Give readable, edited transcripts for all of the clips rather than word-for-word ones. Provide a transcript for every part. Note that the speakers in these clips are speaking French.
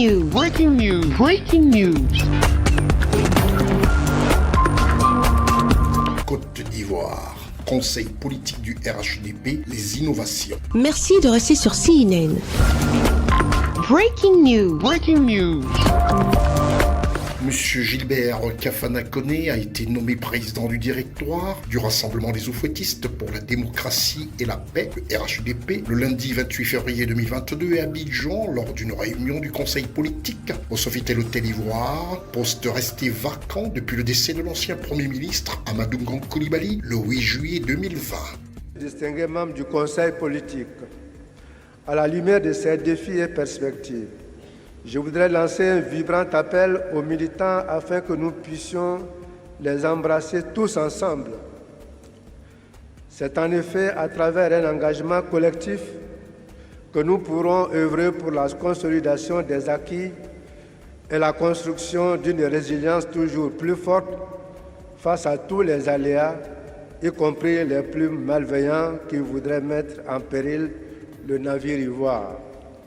news. Breaking news. Breaking news. Côte d'Ivoire. Conseil politique du RHDP, les innovations. Merci de rester sur CNN. Breaking news. Breaking news. Monsieur Gilbert Kafana-Koné a été nommé président du directoire du Rassemblement des oufouettistes pour la démocratie et la paix, le RHDP, le lundi 28 février 2022 à Abidjan lors d'une réunion du conseil politique au Sofitel Hôtel Ivoire, poste resté vacant depuis le décès de l'ancien Premier ministre Amadou Ngon Coulibaly le 8 juillet 2020. Distingués membres du conseil politique, à la lumière de ces défis et perspectives, je voudrais lancer un vibrant appel aux militants afin que nous puissions les embrasser tous ensemble. C'est en effet à travers un engagement collectif que nous pourrons œuvrer pour la consolidation des acquis et la construction d'une résilience toujours plus forte face à tous les aléas, y compris les plus malveillants qui voudraient mettre en péril le navire ivoire.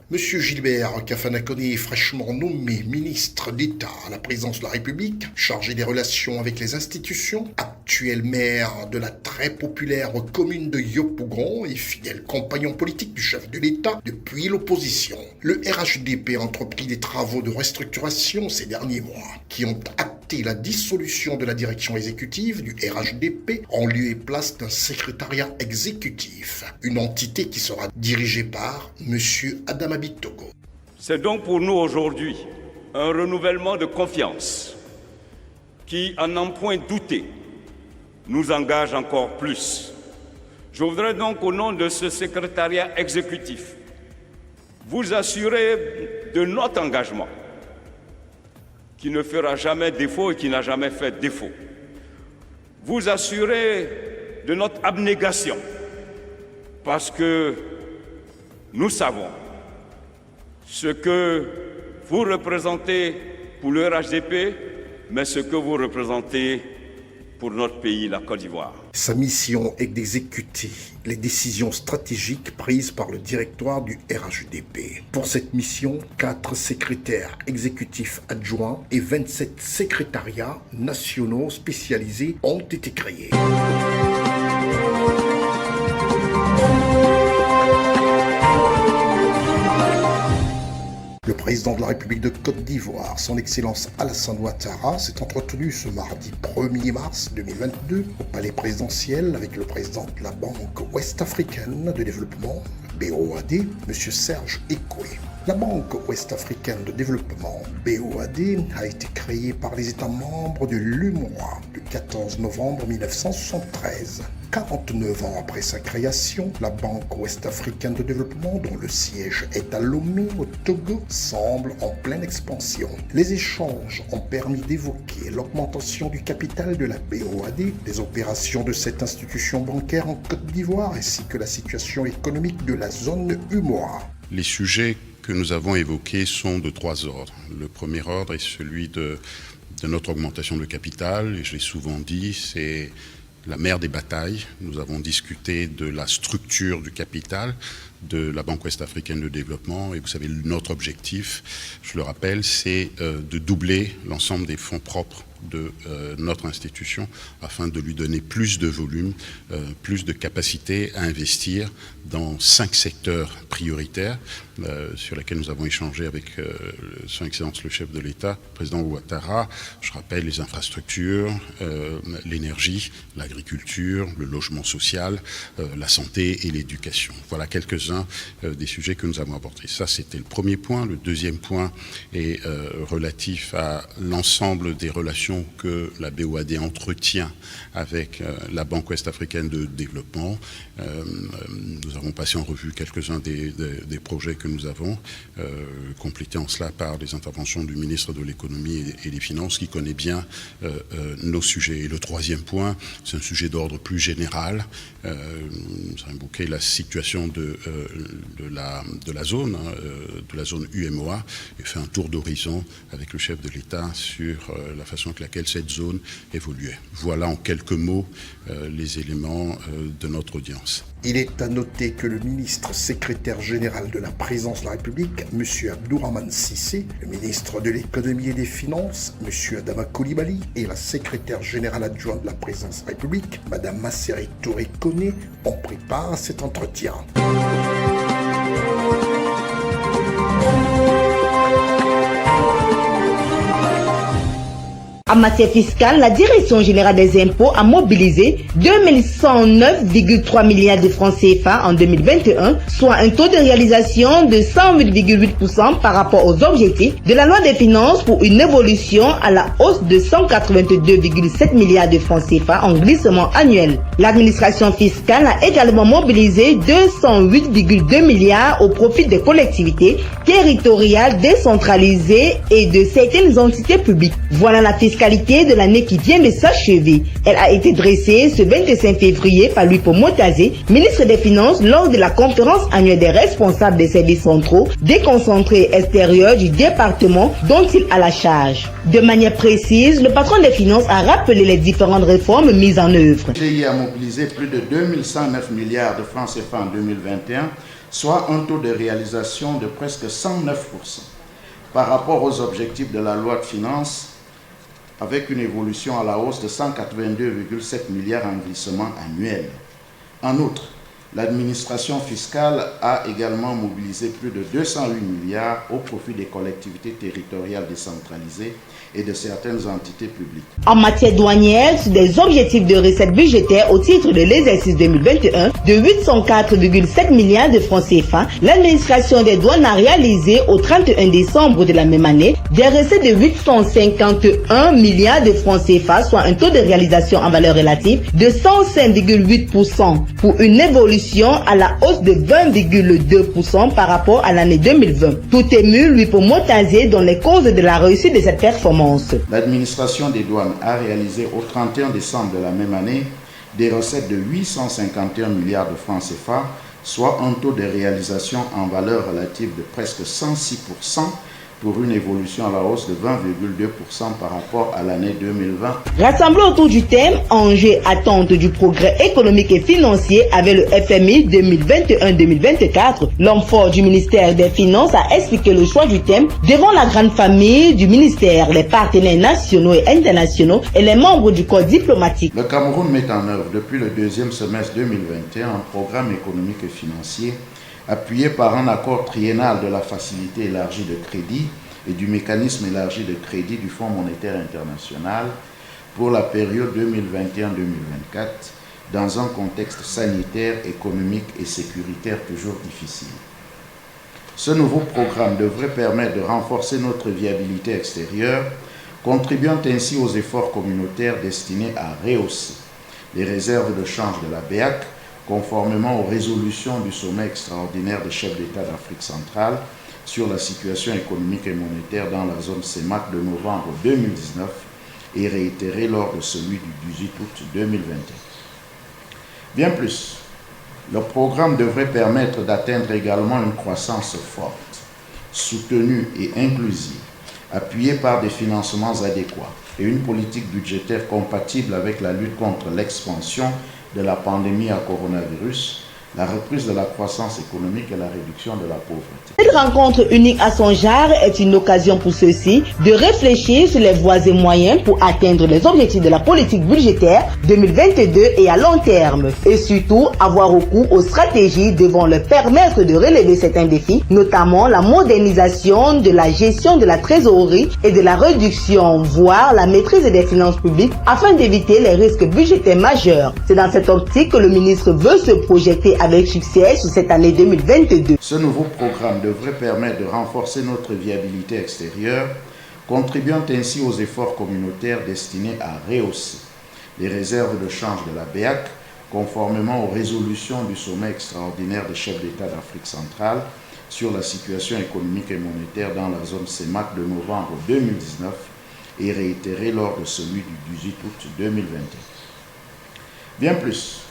Monsieur Gilbert Kafana-Koné est fraîchement nommé ministre d'État à la présidence de la République, chargé des relations avec les institutions, actuel maire de la très populaire commune de Yopougon et fidèle compagnon politique du chef de l'État depuis l'opposition. Le RHDP a entrepris des travaux de restructuration ces derniers mois qui ont acté la dissolution de la direction exécutive du RHDP en lieu et place d'un secrétariat exécutif, une entité qui sera dirigée par monsieur Adama Bitogo. C'est donc pour nous aujourd'hui un renouvellement de confiance qui, à n'en point douter, nous engage encore plus. Je voudrais donc, au nom de ce secrétariat exécutif, vous assurer de notre engagement, qui ne fera jamais défaut et qui n'a jamais fait défaut. Vous assurer de notre abnégation, parce que nous savons ce que vous représentez pour le RHDP, mais ce que vous représentez pour notre pays, la Côte d'Ivoire. Sa mission est d'exécuter les décisions stratégiques prises par le directoire du RHDP. Pour cette mission, 4 secrétaires exécutifs adjoints et 27 secrétariats nationaux spécialisés ont été créés. Le président de la République de Côte d'Ivoire, son Excellence Alassane Ouattara, s'est entretenu ce mardi 1er mars 2022 au palais présidentiel avec le président de la Banque ouest-africaine de développement, BOAD, M. Serge Ekoué. La Banque ouest-africaine de développement, BOAD, a été créée par les États membres de l'UMOA le 14 novembre 1973. 49 ans après sa création, la Banque ouest-africaine de développement, dont le siège est à Lomé, au Togo, semble en pleine expansion. Les échanges ont permis d'évoquer l'augmentation du capital de la BOAD, les opérations de cette institution bancaire en Côte d'Ivoire, ainsi que la situation économique de la zone UMOA. Les sujets que nous avons évoqués sont de 3 ordres. Le premier ordre est celui de notre augmentation de capital, et je l'ai souvent dit, c'est la mère des batailles. Nous avons discuté de la structure du capital de la Banque ouest-africaine de développement, et vous savez, notre objectif, je le rappelle, c'est de doubler l'ensemble des fonds propres de notre institution afin de lui donner plus de volume, plus de capacité à investir dans 5 secteurs prioritaires sur lesquels nous avons échangé avec son Excellence le chef de l'État, le président Ouattara. Je rappelle les infrastructures, l'énergie, l'agriculture, le logement social, la santé et l'éducation. Voilà quelques-uns des sujets que nous avons abordés. Ça, c'était le premier point. Le deuxième point est relatif à l'ensemble des relations que la BOAD entretient avec la Banque ouest-africaine de développement. Nous avons passé en revue quelques-uns des projets que nous avons, complétés en cela par des interventions du ministre de l'économie et des finances qui connaît bien nos sujets. Et le troisième point, c'est un sujet d'ordre plus général. Nous avons évoqué la situation de la zone UMOA, et fait un tour d'horizon avec le chef de l'État sur la façon avec laquelle cette zone évoluait. Voilà en quelques mots les éléments de notre audience. Il est à noter que le ministre secrétaire général de la Présidence de la République, M. Abdourahmane Cissé, le ministre de l'Économie et des Finances, M. Adama Coulibaly, et la secrétaire générale adjointe de la Présidence de la République, Mme Masseri Touré Koné, ont pris part à cet entretien. En matière fiscale, la Direction générale des impôts a mobilisé 2109,3 milliards de francs CFA en 2021, soit un taux de réalisation de 108,8% par rapport aux objectifs de la loi des finances pour une évolution à la hausse de 182,7 milliards de francs CFA en glissement annuel. L'administration fiscale a également mobilisé 208,2 milliards au profit des collectivités territoriales décentralisées et de certaines entités publiques. Voilà la fiscalité de l'année qui vient de s'achever. Elle a été dressée ce 25 février par Louis Pomotazé, ministre des Finances, lors de la conférence annuelle des responsables des services centraux, déconcentrés extérieurs du département dont il a la charge. De manière précise, le patron des Finances a rappelé les différentes réformes mises en œuvre. Le GIE a mobilisé plus de 2109 milliards de francs CFA en 2021, soit un taux de réalisation de presque 109% par rapport aux objectifs de la loi de finances, avec une évolution à la hausse de 182,7 milliards en glissement annuel. En outre, l'administration fiscale a également mobilisé plus de 208 milliards au profit des collectivités territoriales décentralisées et de certaines entités publiques. En matière douanière, sur des objectifs de recettes budgétaires au titre de l'exercice 2021 de 804,7 milliards de francs CFA, l'administration des douanes a réalisé au 31 décembre de la même année des recettes de 851 milliards de francs CFA, soit un taux de réalisation en valeur relative de 105,8% pour une évolution à la hausse de 20,2% par rapport à l'année 2020. Tout ému, Louis Pomotazé dans les causes de la réussite de cette performance. L'administration des douanes a réalisé au 31 décembre de la même année des recettes de 851 milliards de francs CFA, soit un taux de réalisation en valeur relative de presque 106%, pour une évolution à la hausse de 20,2% par rapport à l'année 2020. Rassemblés autour du thème « Enjeux, attentes du progrès économique et financier avec le FMI 2021-2024 », l'homme fort du ministère des Finances a expliqué le choix du thème devant la grande famille du ministère, les partenaires nationaux et internationaux et les membres du corps diplomatique. Le Cameroun met en œuvre depuis le deuxième semestre 2021 un programme économique et financier appuyé par un accord triennal de la facilité élargie de crédit et du mécanisme élargi de crédit du Fonds monétaire international pour la période 2021-2024 dans un contexte sanitaire, économique et sécuritaire toujours difficile. Ce nouveau programme devrait permettre de renforcer notre viabilité extérieure, contribuant ainsi aux efforts communautaires destinés à rehausser les réserves de change de la BEAC, conformément aux résolutions du sommet extraordinaire des chefs d'État d'Afrique centrale sur la situation économique et monétaire dans la zone CEMAC de novembre 2019 et réitéré lors de celui du 18 août 2021. Bien plus, le programme devrait permettre d'atteindre également une croissance forte, soutenue et inclusive, appuyée par des financements adéquats et une politique budgétaire compatible avec la lutte contre l'expansion de la pandémie à coronavirus, la reprise de la croissance économique et la réduction de la pauvreté. Cette rencontre unique à son genre est une occasion pour ceux-ci de réfléchir sur les voies et moyens pour atteindre les objectifs de la politique budgétaire 2022 et à long terme. Et surtout, avoir recours aux stratégies devant leur permettre de relever certains défis, notamment la modernisation de la gestion de la trésorerie et de la réduction, voire la maîtrise des finances publiques, afin d'éviter les risques budgétaires majeurs. C'est dans cette optique que le ministre veut se projeter avec succès sur cette année 2022. Ce nouveau programme devrait permettre de renforcer notre viabilité extérieure, contribuant ainsi aux efforts communautaires destinés à rehausser les réserves de change de la BEAC, conformément aux résolutions du sommet extraordinaire des chefs d'État d'Afrique centrale sur la situation économique et monétaire dans la zone CEMAC de novembre 2019 et réitéré lors de celui du 18 août 2021. Bien plus,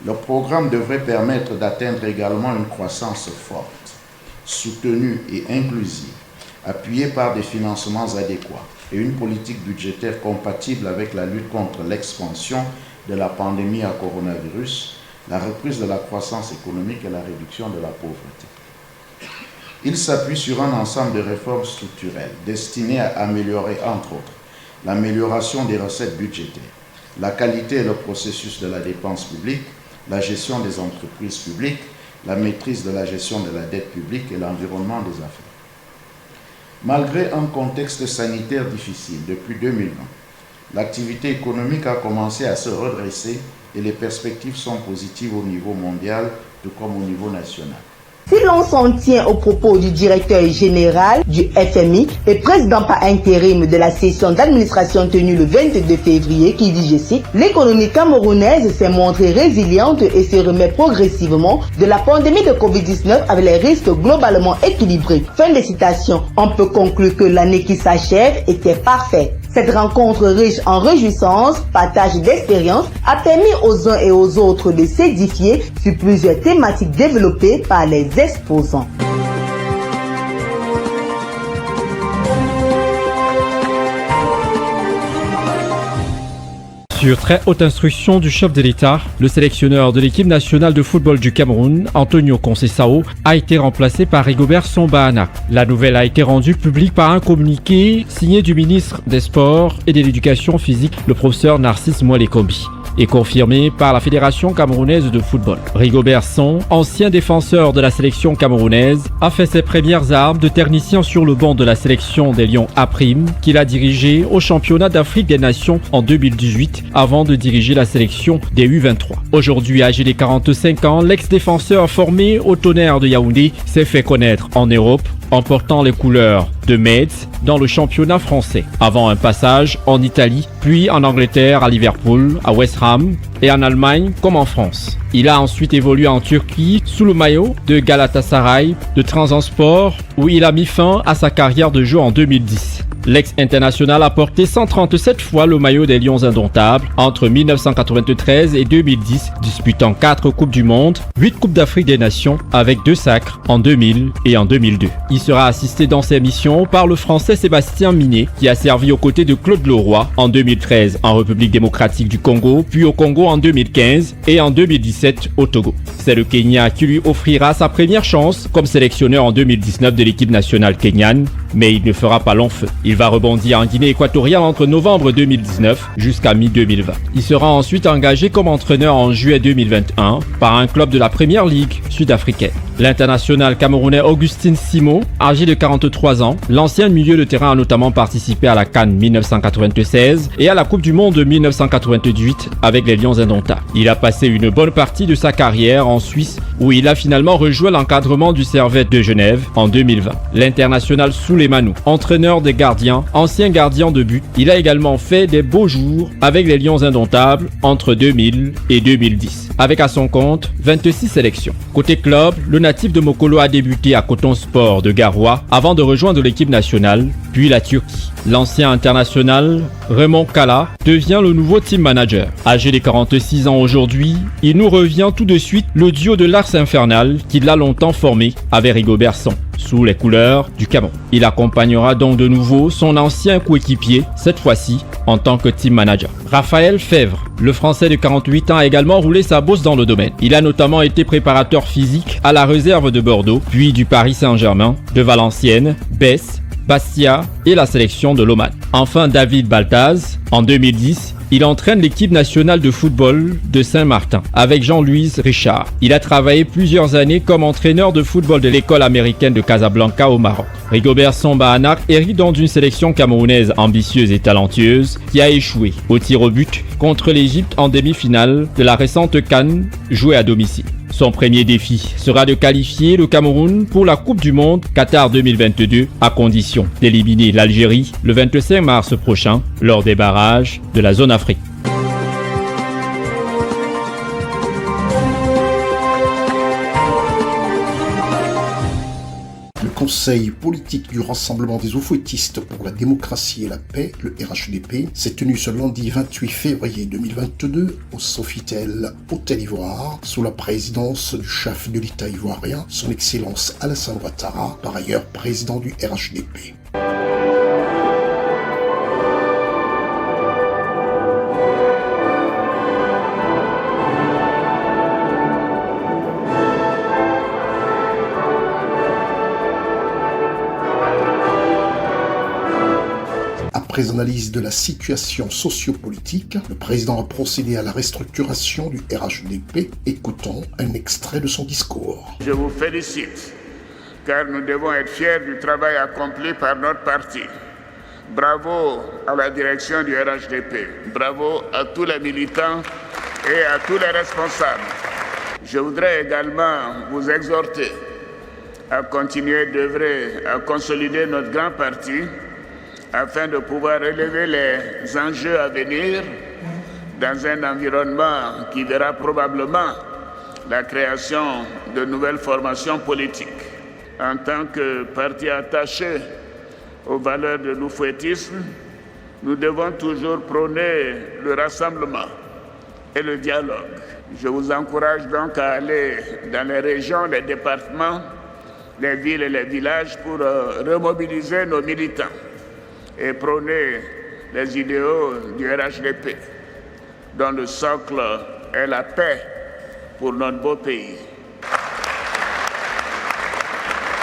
le programme devrait permettre d'atteindre également une croissance forte, soutenue et inclusive, appuyée par des financements adéquats et une politique budgétaire compatible avec la lutte contre l'expansion de la pandémie à coronavirus, la reprise de la croissance économique et la réduction de la pauvreté. Il s'appuie sur un ensemble de réformes structurelles destinées à améliorer, entre autres, l'amélioration des recettes budgétaires, la qualité et le processus de la dépense publique, la gestion des entreprises publiques, la maîtrise de la gestion de la dette publique et l'environnement des affaires. Malgré un contexte sanitaire difficile depuis 2020, l'activité économique a commencé à se redresser et les perspectives sont positives au niveau mondial tout comme au niveau national. Si l'on s'en tient aux propos du directeur général du FMI et président par intérim de la session d'administration tenue le 22 février qui dit, je cite, « L'économie camerounaise s'est montrée résiliente et se remet progressivement de la pandémie de Covid-19 avec les risques globalement équilibrés. » Fin de citation. On peut conclure que l'année qui s'achève était parfaite. Cette rencontre riche en réjouissances, partage d'expériences, a permis aux uns et aux autres de s'édifier sur plusieurs thématiques développées par les exposants. Sur très haute instruction du chef de l'État, le sélectionneur de l'équipe nationale de football du Cameroun, Antonio Conceição, a été remplacé par Rigobert Song. La nouvelle a été rendue publique par un communiqué signé du ministre des Sports et de l'Éducation physique, le professeur Narcisse Mwalekombi, et confirmé par la Fédération camerounaise de football. Rigobert Song, ancien défenseur de la sélection camerounaise, a fait ses premières armes de technicien sur le banc de la sélection des Lions A', qu'il a dirigé au championnat d'Afrique des Nations en 2018 avant de diriger la sélection des U23. Aujourd'hui âgé de 45 ans, l'ex-défenseur formé au Tonnerre de Yaoundé s'est fait connaître en Europe en portant les couleurs de Metz dans le championnat français, avant un passage en Italie, puis en Angleterre à Liverpool, à West Ham et en Allemagne comme en France. Il a ensuite évolué en Turquie sous le maillot de Galatasaray, de Trabzonspor, où il a mis fin à sa carrière de joueur en 2010. L'ex-international a porté 137 fois le maillot des Lions indomptables entre 1993 et 2010, disputant 4 Coupes du Monde, 8 Coupes d'Afrique des Nations avec 2 sacres en 2000 et en 2002. Il sera assisté dans ses missions par le Français Sébastien Minet, qui a servi aux côtés de Claude Leroy en 2013 en République démocratique du Congo, puis au Congo en 2015 et en 2017 au Togo. C'est le Kenya qui lui offrira sa première chance comme sélectionneur en 2019 de l'équipe nationale kenyane, mais il ne fera pas long feu. Il va rebondir en Guinée équatoriale entre novembre 2019 jusqu'à mi-2020. Il sera ensuite engagé comme entraîneur en juillet 2021 par un club de la Première Ligue sud-africaine. L'international camerounais Augustin Simo, âgé de 43 ans, l'ancien milieu de terrain a notamment participé à la CAN 1996 et à la Coupe du Monde de 1998 avec les Lions indomptables. Il a passé une bonne partie de sa carrière en Suisse où il a finalement rejoint l'encadrement du Servette de Genève en 2020. L'international Souleymane, entraîneur des gardiens, ancien gardien de but, il a également fait des beaux jours avec les Lions indomptables entre 2000 et 2010, avec à son compte 26 sélections. Côté club, le natif de Mokolo a débuté à Coton Sport de Garoua avant de rejoindre l'équipe nationale, puis la Turquie. L'ancien international Raymond Kala devient le nouveau team manager. Âgé de 46 ans aujourd'hui, il nous revient tout de suite le duo de l'Ars Infernal qui l'a longtemps formé avec Rigobert Song sous les couleurs du Cameroun. Il accompagnera donc de nouveau son ancien coéquipier, cette fois-ci en tant que team manager. Raphaël Fèvre, le Français de 48 ans, a également roulé sa bosse dans le domaine. Il a notamment été préparateur physique à la réserve de Bordeaux, puis du Paris Saint-Germain, de Valenciennes, Besse, Bastia et la sélection de l'Oman. Enfin, David Baltaz, en 2010, il entraîne l'équipe nationale de football de Saint-Martin avec Jean-Louis Richard. Il a travaillé plusieurs années comme entraîneur de football de l'école américaine de Casablanca au Maroc. Rigobert Song hérite donc d'une sélection camerounaise ambitieuse et talentueuse qui a échoué au tir au but contre l'Égypte en demi-finale de la récente CAN jouée à domicile. Son premier défi sera de qualifier le Cameroun pour la Coupe du Monde Qatar 2022 à condition d'éliminer l'Algérie le 25 mars prochain lors des barrages de la zone Afrique. Le Conseil politique du Rassemblement des Oufouettistes pour la démocratie et la paix, le RHDP, s'est tenu ce lundi 28 février 2022 au Sofitel Hôtel Ivoire, sous la présidence du chef de l'État ivoirien, son Excellence Alassane Ouattara, par ailleurs président du RHDP. Après analyse de la situation sociopolitique, le président a procédé à la restructuration du RHDP. Écoutons un extrait de son discours. Je vous félicite, car nous devons être fiers du travail accompli par notre parti. Bravo à la direction du RHDP, bravo à tous les militants et à tous les responsables. Je voudrais également vous exhorter à continuer d'œuvrer à consolider notre grand parti afin de pouvoir relever les enjeux à venir dans un environnement qui verra probablement la création de nouvelles formations politiques. En tant que parti attaché aux valeurs de l'oufouettisme, nous devons toujours prôner le rassemblement et le dialogue. Je vous encourage donc à aller dans les régions, les départements, les villes et les villages pour remobiliser nos militants et prôner les idéaux du RHDP, dont le socle est la paix pour notre beau pays.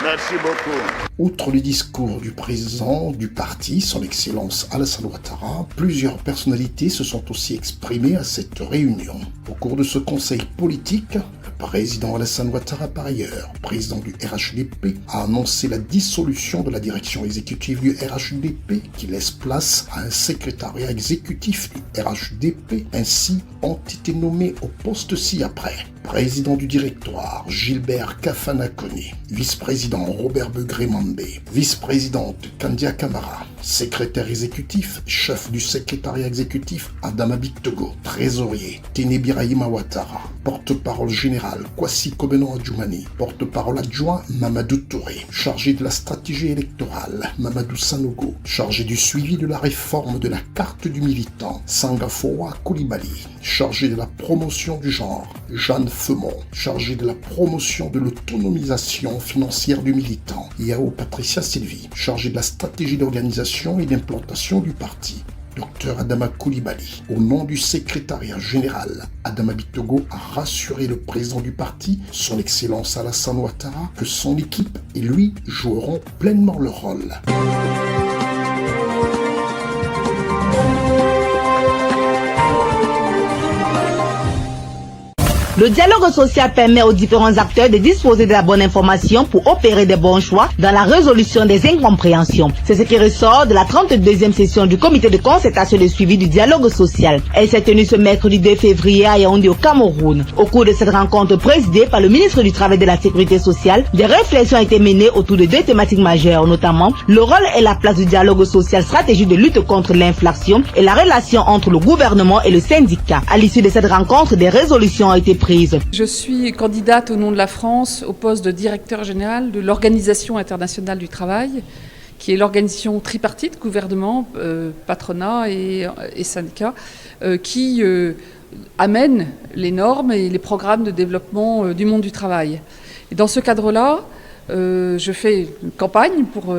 Merci beaucoup. Outre le discours du président du parti, son Excellence Alassane Ouattara, plusieurs personnalités se sont aussi exprimées à cette réunion. Au cours de ce conseil politique, le président Alassane Ouattara, par ailleurs, président du RHDP, a annoncé la dissolution de la direction exécutive du RHDP qui laisse place à un secrétariat exécutif du RHDP. Ainsi ont été nommés au poste ci-après. Président du directoire, Gilbert Kafana Koné, vice-président Robert Begré-Mambe, vice-présidente Kandia Kamara, secrétaire exécutif, chef du secrétariat exécutif Adama Bittogo, trésorier Téné Birahima Ouattara, porte-parole général Kwasi Kobeno Adjoumani, porte-parole adjoint Mamadou Touré, chargé de la stratégie électorale Mamadou Sanogo, chargé du suivi de la réforme de la carte du militant Sangafowa Koulibaly, chargé de la promotion du genre Jeanne Femont, chargé de la promotion de l'autonomisation financière du militant Yao Patricia Sylvie, chargé de la stratégie d'organisation et d'implantation du parti Dr Adama Koulibaly. Au nom du secrétariat général, Adama Bittogo a rassuré le président du parti, son Excellence Alassane Ouattara, que son équipe et lui joueront pleinement leur rôle. Le dialogue social permet aux différents acteurs de disposer de la bonne information pour opérer des bons choix dans la résolution des incompréhensions. C'est ce qui ressort de la 32e session du comité de concertation de suivi du dialogue social. Elle s'est tenue ce mercredi 2 février à Yaoundé au Cameroun. Au cours de cette rencontre présidée par le ministre du Travail et de la Sécurité sociale, des réflexions ont été menées autour de deux thématiques majeures, notamment le rôle et la place du dialogue social, stratégie de lutte contre l'inflation et la relation entre le gouvernement et le syndicat. À l'issue de cette rencontre, des résolutions ont été prises. Je suis candidate au nom de la France au poste de directeur général de l'Organisation internationale du travail, qui est l'organisation tripartite, gouvernement, patronat et syndicats, qui amène les normes et les programmes de développement du monde du travail. Et dans ce cadre-là, je fais une campagne pour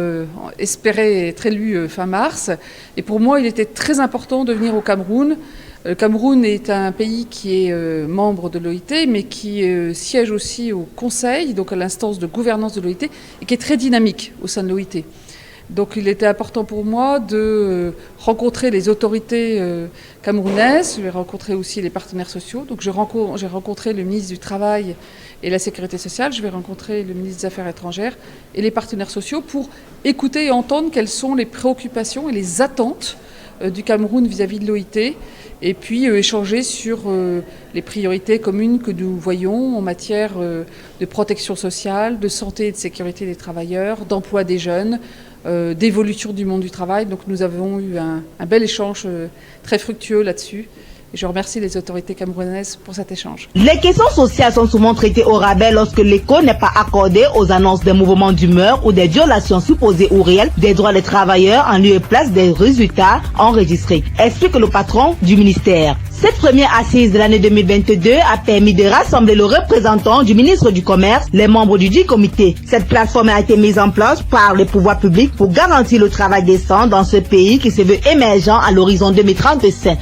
espérer être élue fin mars. Et pour moi, il était très important de venir au Cameroun. Le Cameroun est un pays qui est membre de l'OIT, mais qui siège aussi au Conseil, donc à l'instance de gouvernance de l'OIT, et qui est très dynamique au sein de l'OIT. Donc il était important pour moi de rencontrer les autorités camerounaises, je vais rencontrer aussi les partenaires sociaux. Donc j'ai rencontré le ministre du Travail et la Sécurité sociale, je vais rencontrer le ministre des Affaires étrangères et les partenaires sociaux pour écouter et entendre quelles sont les préoccupations et les attentes du Cameroun vis-à-vis de l'OIT, et puis échanger sur les priorités communes que nous voyons en matière de protection sociale, de santé et de sécurité des travailleurs, d'emploi des jeunes, d'évolution du monde du travail. Donc nous avons eu un bel échange très fructueux là-dessus. Et je remercie les autorités camerounaises pour cet échange. Les questions sociales sont souvent traitées au rabais lorsque l'écho n'est pas accordé aux annonces des mouvements d'humeur ou des violations supposées ou réelles des droits des travailleurs en lieu et place des résultats enregistrés, explique le patron du ministère. Cette première assise de l'année 2022 a permis de rassembler le représentant du ministre du Commerce, les membres du dit comité. Cette plateforme a été mise en place par les pouvoirs publics pour garantir le travail décent dans ce pays qui se veut émergent à l'horizon 2035.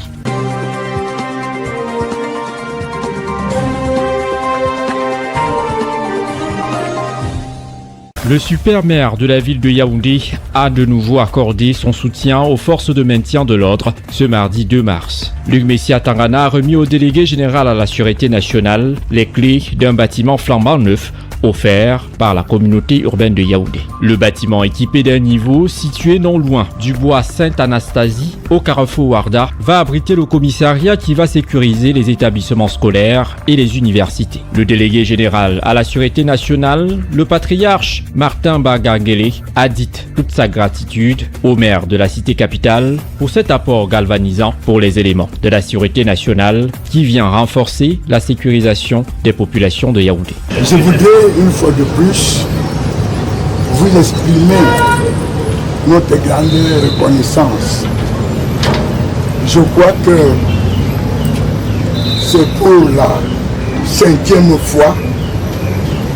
Le super maire de la ville de Yaoundé a de nouveau accordé son soutien aux forces de maintien de l'ordre ce mardi 2 mars. Luc Messia Tangana a remis au délégué général à la Sûreté nationale les clés d'un bâtiment flambant neuf offert par la communauté urbaine de Yaoundé. Le bâtiment équipé d'un niveau situé non loin du bois Sainte-Anastasie au carrefour Ouarda va abriter le commissariat qui va sécuriser les établissements scolaires et les universités. Le délégué général à la Sûreté nationale, le patriarche Martin Bagangele, a dit toute sa gratitude au maire de la cité capitale pour cet apport galvanisant pour les éléments de la Sûreté nationale qui vient renforcer la sécurisation des populations de Yaoundé. Je voudrais une fois de plus vous exprimer notre grande reconnaissance. Je crois que c'est pour la 5e fois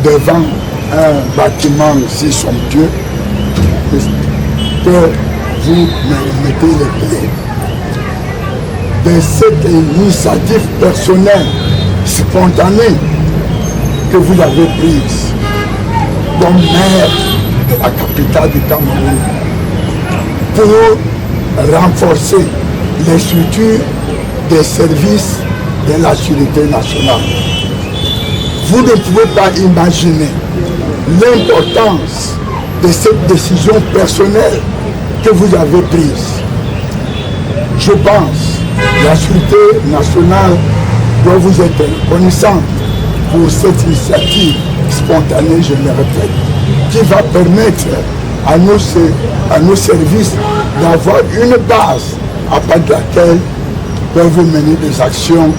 devant un bâtiment si somptueux que vous me mettez les clés de cette initiative personnelle spontanée que vous avez prise comme maire de la capitale du Cameroun pour renforcer les structures des services de la sécurité nationale. Vous ne pouvez pas imaginer l'importance de cette décision personnelle que vous avez prise. Je pense que la sécurité nationale doit vous être reconnaissante pour cette initiative spontanée, je le répète, qui va permettre à nos services d'avoir une base à partir de laquelle peuvent mener des actions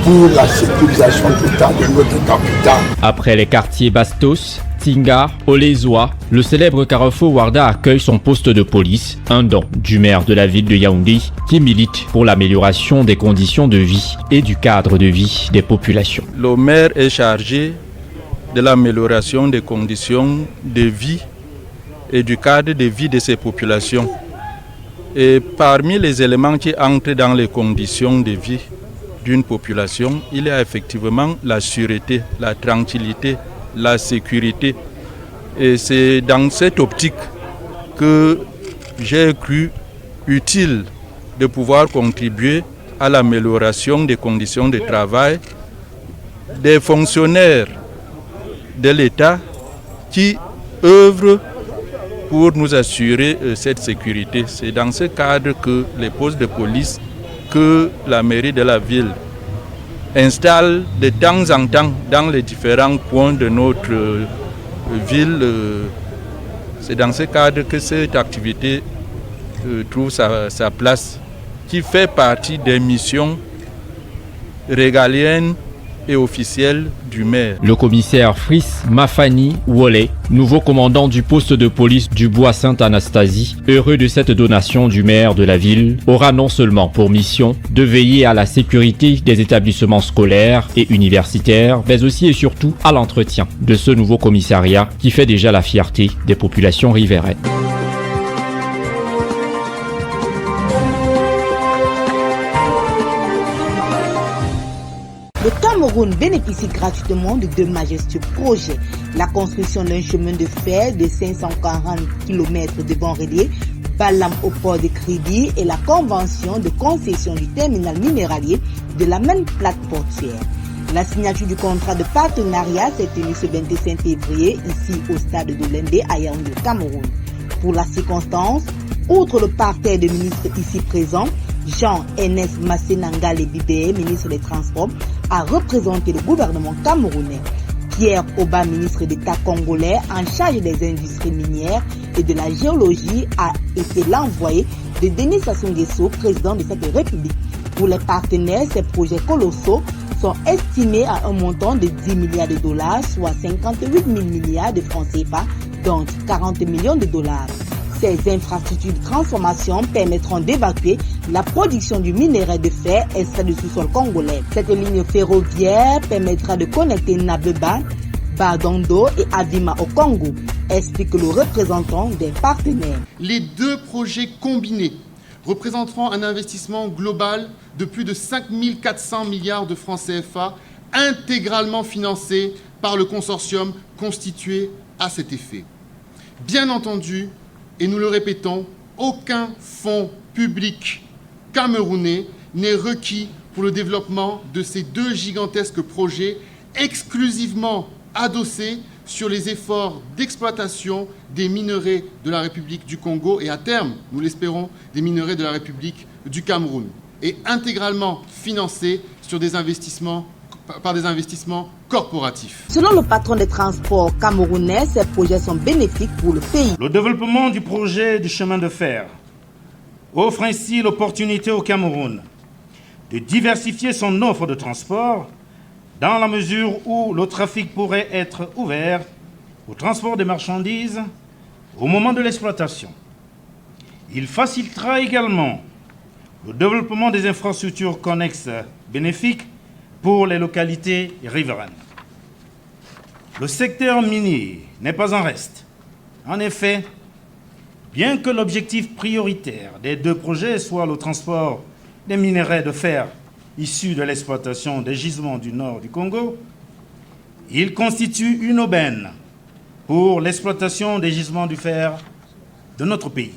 pour la sécurisation totale de notre capitale. Après les quartiers Bastos, Tinga, Olezoa, le célèbre carrefour Ouarda accueille son poste de police, un don du maire de la ville de Yaoundé qui milite pour l'amélioration des conditions de vie et du cadre de vie des populations. Le maire est chargé de l'amélioration des conditions de vie et du cadre de vie de ces populations. Et parmi les éléments qui entrent dans les conditions de vie d'une population, il y a effectivement la sûreté, la tranquillité, la sécurité. Et c'est dans cette optique que j'ai cru utile de pouvoir contribuer à l'amélioration des conditions de travail des fonctionnaires de l'État qui œuvrent pour nous assurer cette sécurité. C'est dans ce cadre que les postes de police, que la mairie de la ville installe de temps en temps dans les différents coins de notre ville. C'est dans ce cadre que cette activité trouve sa place, qui fait partie des missions régaliennes et officiel du maire. Le commissaire Fris Mafani Wole, nouveau commandant du poste de police du bois Sainte-Anastasie, heureux de cette donation du maire de la ville, aura non seulement pour mission de veiller à la sécurité des établissements scolaires et universitaires, mais aussi et surtout à l'entretien de ce nouveau commissariat qui fait déjà la fierté des populations riveraines. Le Cameroun bénéficie gratuitement de deux majestueux projets. La construction d'un chemin de fer de 540 km devant Rélier, Balam au port de Crédit et la convention de concession du terminal minéralier de la même plate portuaire. La signature du contrat de partenariat s'est tenue ce 25 février ici au stade de Lendé à Yaoundé, Cameroun. Pour la circonstance, outre le parterre de ministres ici présents, Jean-Ernest Massenanga Lebibé, ministre des Transports, a représenté le gouvernement camerounais. Pierre Oba, ministre d'État congolais en charge des industries minières et de la géologie, a été l'envoyé de Denis Sassou Nguesso, président de cette république. Pour les partenaires, ces projets colossaux sont estimés à un montant de 10 milliards de dollars, soit 58 000 milliards de francs CFA, donc 40 millions de dollars. Ces infrastructures de transformation permettront d'évacuer la production du minerai de fer extrait du sous-sol congolais. Cette ligne ferroviaire permettra de connecter Nabeba, Badondo et Abima au Congo, explique le représentant des partenaires. Les deux projets combinés représenteront un investissement global de plus de 5 400 milliards de francs CFA, intégralement financé par le consortium constitué à cet effet. Bien entendu, et nous le répétons, aucun fonds public camerounais n'est requis pour le développement de ces deux gigantesques projets exclusivement adossés sur les efforts d'exploitation des minerais de la République du Congo et à terme, nous l'espérons, des minerais de la République du Cameroun, et intégralement financés par des investissements corporatifs. Selon le patron des transports camerounais, ces projets sont bénéfiques pour le pays. Le développement du projet du chemin de fer offre ainsi l'opportunité au Cameroun de diversifier son offre de transport dans la mesure où le trafic pourrait être ouvert au transport des marchandises au moment de l'exploitation. Il facilitera également le développement des infrastructures connexes bénéfiques pour les localités riveraines. Le secteur minier n'est pas en reste. En effet, bien que l'objectif prioritaire des deux projets soit le transport des minerais de fer issus de l'exploitation des gisements du nord du Congo, il constitue une aubaine pour l'exploitation des gisements du fer de notre pays.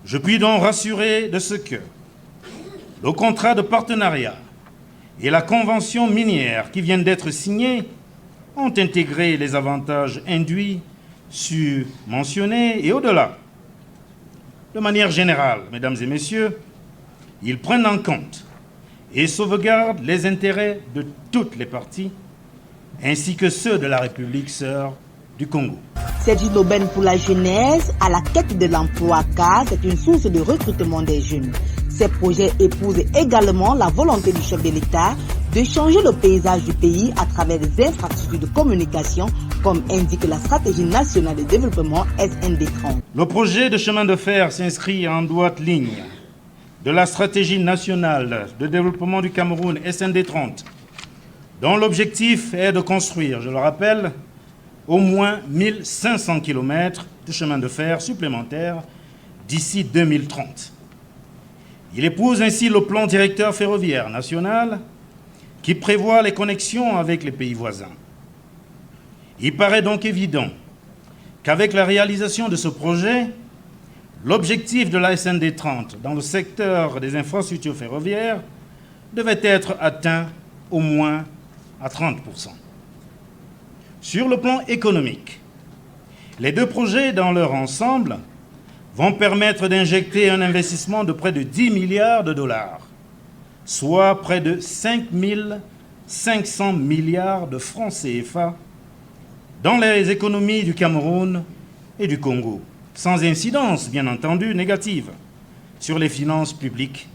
Je puis donc rassurer de ce que le contrat de partenariat et la convention minière qui viennent d'être signés ont intégré les avantages induits mentionnés et au-delà. De manière générale, mesdames et messieurs, ils prennent en compte et sauvegardent les intérêts de toutes les parties, ainsi que ceux de la République sœur du Congo. C'est une aubaine pour la jeunesse à la quête de l'emploi car c'est une source de recrutement des jeunes. Ces projets épousent également la volonté du chef de l'État de changer le paysage du pays à travers des infrastructures de communication, comme indique la stratégie nationale de développement SND30. Le projet de chemin de fer s'inscrit en droite ligne de la stratégie nationale de développement du Cameroun SND30, dont l'objectif est de construire, je le rappelle, au moins 1500 km de chemin de fer supplémentaires d'ici 2030. Il épouse ainsi le plan directeur ferroviaire national qui prévoit les connexions avec les pays voisins. Il paraît donc évident qu'avec la réalisation de ce projet, l'objectif de la SND30 dans le secteur des infrastructures ferroviaires devait être atteint au moins à 30%. Sur le plan économique, les deux projets dans leur ensemble vont permettre d'injecter un investissement de près de 10 milliards de dollars, soit près de 5 500 milliards de francs CFA dans les économies du Cameroun et du Congo, sans incidence, bien entendu, négative sur les finances publiques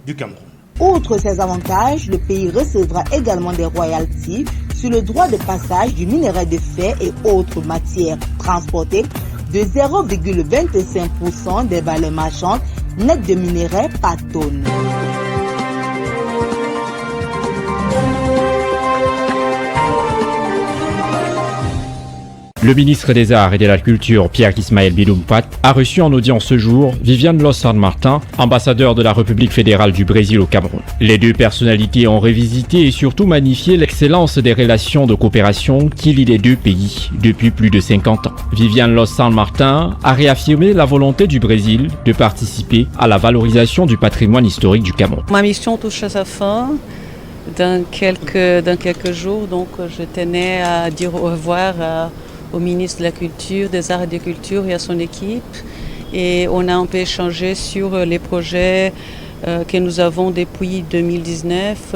du Cameroun. Outre ces avantages, le pays recevra également des royalties sur le droit de passage du minerai de fer et autres matières transportées de 0,25% des valeurs marchandes nettes de minerais par tonne. Le ministre des Arts et de la Culture, Pierre Ismaël Bilumpat, a reçu en audience ce jour Viviane Los San Martin, ambassadeur de la République fédérale du Brésil au Cameroun. Les deux personnalités ont revisité et surtout magnifié l'excellence des relations de coopération qui lient les deux pays depuis plus de 50 ans. Viviane Los San Martin a réaffirmé la volonté du Brésil de participer à la valorisation du patrimoine historique du Cameroun. Ma mission touche à sa fin. Dans quelques jours, donc je tenais à dire au revoir au ministre de la Culture, des Arts et des Cultures et à son équipe. Et on a un peu échangé sur les projets que nous avons depuis 2019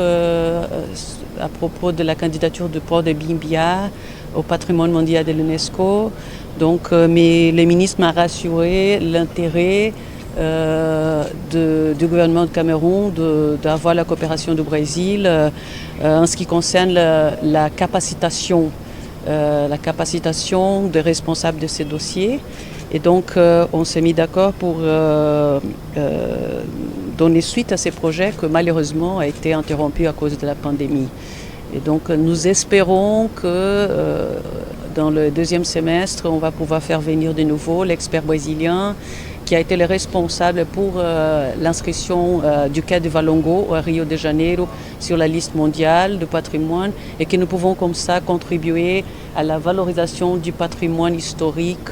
à propos de la candidature du port de Bimbia au patrimoine mondial de l'UNESCO. Donc, mais le ministre m'a rassuré l'intérêt du gouvernement du Cameroun d'avoir la coopération du Brésil en ce qui concerne la capacitation des responsables de ces dossiers. Et donc, on s'est mis d'accord pour donner suite à ces projets que malheureusement a été interrompu à cause de la pandémie. Et donc, nous espérons que dans le deuxième semestre, on va pouvoir faire venir de nouveau l'expert brésilien qui a été le responsable pour l'inscription du quai de Valongo à Rio de Janeiro sur la liste mondiale du patrimoine et que nous pouvons comme ça contribuer à la valorisation du patrimoine historique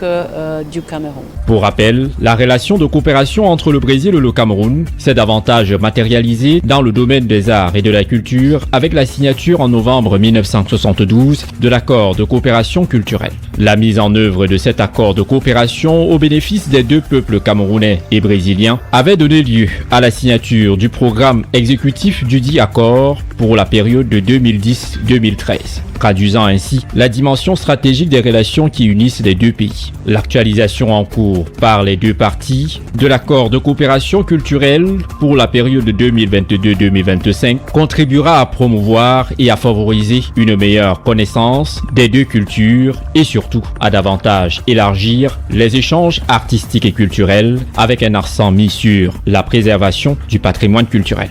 du Cameroun. Pour rappel, la relation de coopération entre le Brésil et le Cameroun s'est davantage matérialisée dans le domaine des arts et de la culture avec la signature en novembre 1972 de l'accord de coopération culturelle. La mise en œuvre de cet accord de coopération au bénéfice des deux peuples camerounais et brésiliens avait donné lieu à la signature du programme exécutif du dit accord pour la période de 2010-2013, traduisant ainsi la dimension stratégique des relations qui unissent les deux pays. L'actualisation en cours par les deux parties de l'accord de coopération culturelle pour la période 2022-2025 contribuera à promouvoir et à favoriser une meilleure connaissance des deux cultures et surtout à davantage élargir les échanges artistiques et culturels avec un accent mis sur la préservation du patrimoine culturel.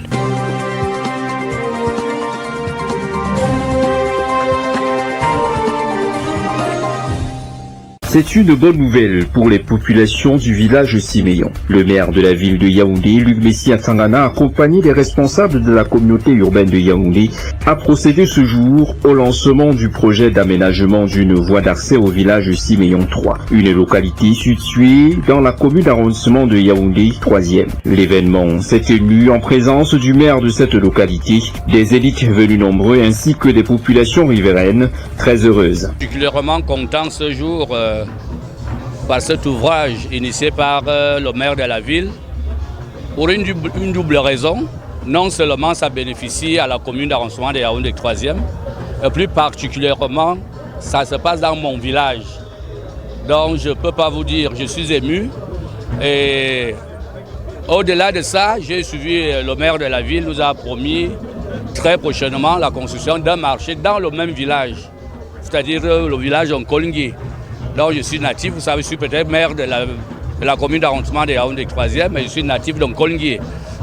C'est une bonne nouvelle pour les populations du village Siméon. Le maire de la ville de Yaoundé, Luc Messia Tangana, accompagné des responsables de la communauté urbaine de Yaoundé, a procédé ce jour au lancement du projet d'aménagement d'une voie d'accès au village Siméon 3, une localité située dans la commune d'arrondissement de Yaoundé 3e. L'événement s'est tenu en présence du maire de cette localité, des élites venues nombreux ainsi que des populations riveraines très heureuses. Particulièrement content ce jour par cet ouvrage initié par le maire de la ville pour une double raison. Non seulement ça bénéficie à la commune d'arrondissement de Yaoundé 3e, et plus particulièrement ça se passe dans mon village. Donc je ne peux pas vous dire, je suis ému. Et au-delà de ça, j'ai suivi le maire de la ville, nous a promis très prochainement la construction d'un marché dans le même village, c'est-à-dire le village de Nkolingui. Donc je suis natif, vous savez, je suis peut-être maire de la commune d'arrondissement de Yaoundé 3e, mais je suis natif de Nkolingui.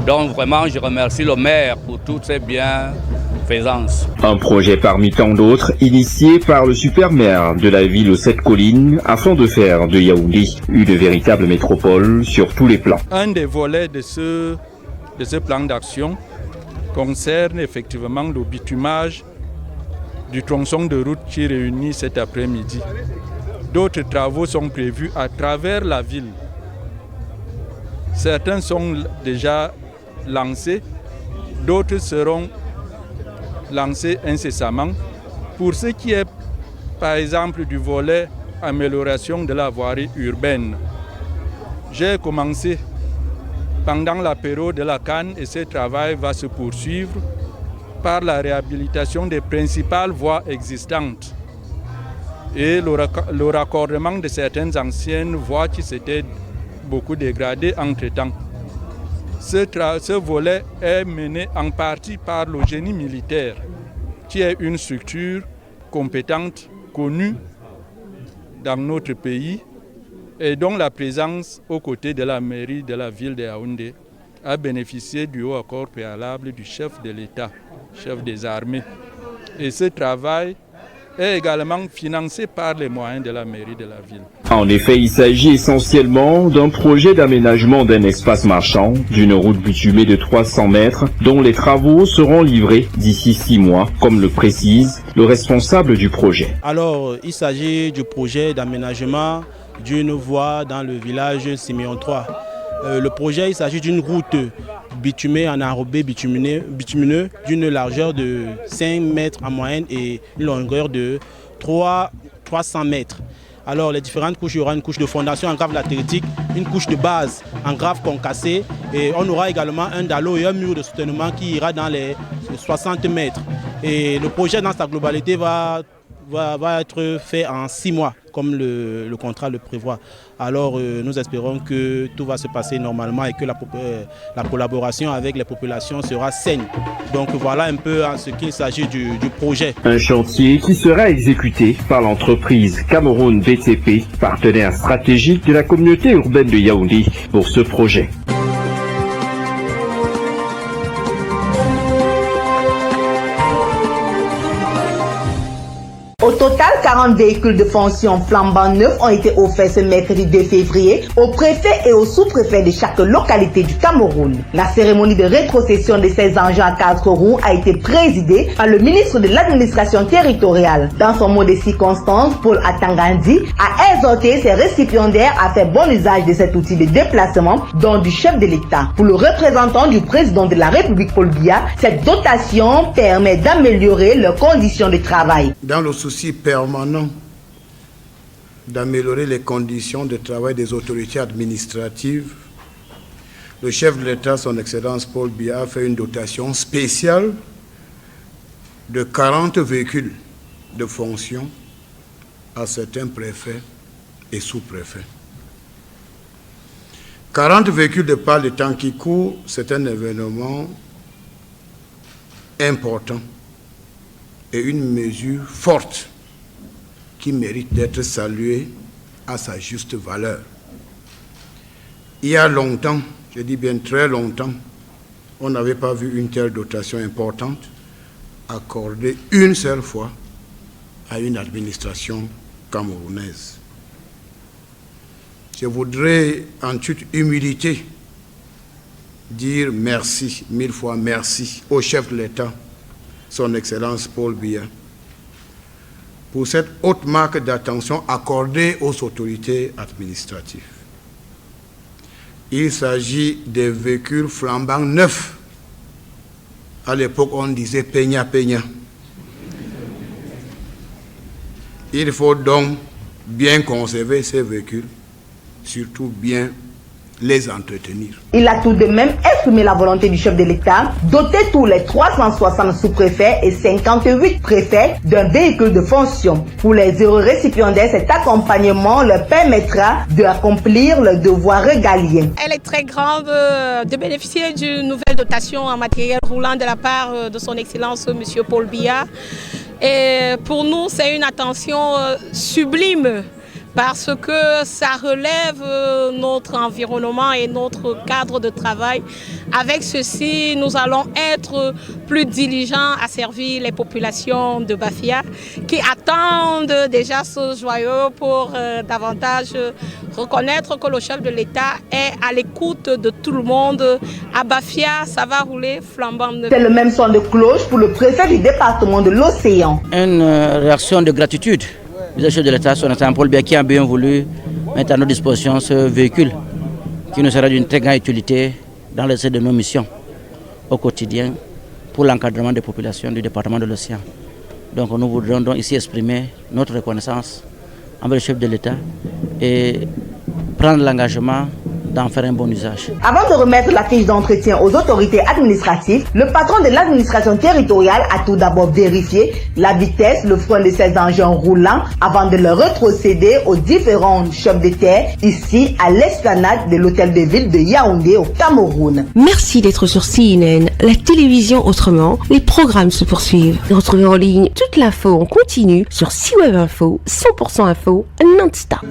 Donc vraiment, je remercie le maire pour toutes ces bienfaisances. Un projet parmi tant d'autres, initié par le super maire de la ville aux 7 collines, afin de faire de Yaoundé une véritable métropole sur tous les plans. Un des volets de ce plan d'action concerne effectivement le bitumage du tronçon de route qui réunit cet après-midi. D'autres travaux sont prévus à travers la ville. Certains sont déjà lancés, d'autres seront lancés incessamment. Pour ce qui est, par exemple, du volet amélioration de la voirie urbaine, j'ai commencé pendant la période de la CAN et ce travail va se poursuivre par la réhabilitation des principales voies existantes et le raccordement de certaines anciennes voies qui s'étaient beaucoup dégradées entre-temps. Ce volet est mené en partie par le génie militaire, qui est une structure compétente, connue dans notre pays et dont la présence aux côtés de la mairie de la ville de Yaoundé a bénéficié du haut accord préalable du chef de l'État, chef des armées. Et ce travail est également financé par les moyens de la mairie de la ville. En effet, il s'agit essentiellement d'un projet d'aménagement d'un espace marchand, d'une route bitumée de 300 mètres, dont les travaux seront livrés d'ici 6 mois, comme le précise le responsable du projet. Alors, il s'agit du projet d'aménagement d'une voie dans le village Siméon 3. Le projet, il s'agit d'une route bitumée en enrobé bitumineux d'une largeur de 5 mètres en moyenne et une longueur de 300 mètres. Alors les différentes couches, il y aura une couche de fondation en grave latéritique, une couche de base en grave concassé et on aura également un dallo et un mur de soutènement qui ira dans les 60 mètres. Et le projet dans sa globalité va être fait en 6 mois, comme le contrat le prévoit. Alors nous espérons que tout va se passer normalement et que la collaboration avec les populations sera saine. Donc voilà un peu en ce qu'il s'agit du projet. Un chantier qui sera exécuté par l'entreprise Cameroun BTP, partenaire stratégique de la communauté urbaine de Yaoundé pour ce projet. Au total, 40 véhicules de fonction flambant neufs ont été offerts ce mercredi 2 février aux préfets et aux sous-préfets de chaque localité du Cameroun. La cérémonie de rétrocession de ces engins à 4 roues a été présidée par le ministre de l'administration territoriale. Dans son mot de circonstance, Paul Atangandi a exhorté ses récipiendaires à faire bon usage de cet outil de déplacement, dont du chef de l'État. Pour le représentant du président de la République, Paul Biya, cette dotation permet d'améliorer leurs conditions de travail. Dans le souci permanent d'améliorer les conditions de travail des autorités administratives, le chef de l'État, son Excellence Paul Biya, a fait une dotation spéciale de 40 véhicules de fonction à certains préfets et sous-préfets. 40 véhicules de par le temps qui court, c'est un événement important et une mesure forte qui mérite d'être saluée à sa juste valeur. Il y a longtemps, je dis bien très longtemps, on n'avait pas vu une telle dotation importante accordée une seule fois à une administration camerounaise. Je voudrais, en toute humilité, dire merci, 1000 fois merci au chef de l'État, son Excellence Paul Biya, pour cette haute marque d'attention accordée aux autorités administratives. Il s'agit des véhicules flambant neufs. À l'époque, on disait peña peña. Il faut donc bien conserver ces véhicules, surtout bien les entretenir. Il a tout de même exprimé la volonté du chef de l'État doter tous les 360 sous-préfets et 58 préfets d'un véhicule de fonction. Pour les heureux récipiendaires, cet accompagnement leur permettra d'accomplir leurs devoirs régaliens. Elle est très grande de bénéficier d'une nouvelle dotation en matériel roulant de la part de son Excellence M. Paul Biya. Et pour nous, c'est une attention sublime, parce que ça relève notre environnement et notre cadre de travail. Avec ceci, nous allons être plus diligents à servir les populations de Bafia qui attendent déjà ce joyau pour davantage reconnaître que le chef de l'État est à l'écoute de tout le monde. À Bafia, ça va rouler flambant neuf. C'est le même son de cloche pour le préfet du département de l'Océan. Une réaction de gratitude. Le chef de l'État, son Excellence Paul Biya, qui a bien voulu mettre à notre disposition ce véhicule qui nous sera d'une très grande utilité dans l'exercice de nos missions au quotidien pour l'encadrement des populations du département de l'Océan. Donc nous voudrions donc ici exprimer notre reconnaissance envers le chef de l'État et prendre l'engagement d'en faire un bon usage. Avant de remettre la fiche d'entretien aux autorités administratives, le patron de l'administration territoriale a tout d'abord vérifié la vitesse, le frein de ces engins roulants avant de le retrocéder aux différents chefs de terre ici à l'esplanade de l'hôtel de ville de Yaoundé au Cameroun. Merci d'être sur CNN, la télévision autrement. Les programmes se poursuivent. Retrouvez en ligne toute l'info en continu sur CWeb Info, 100% info non-stop.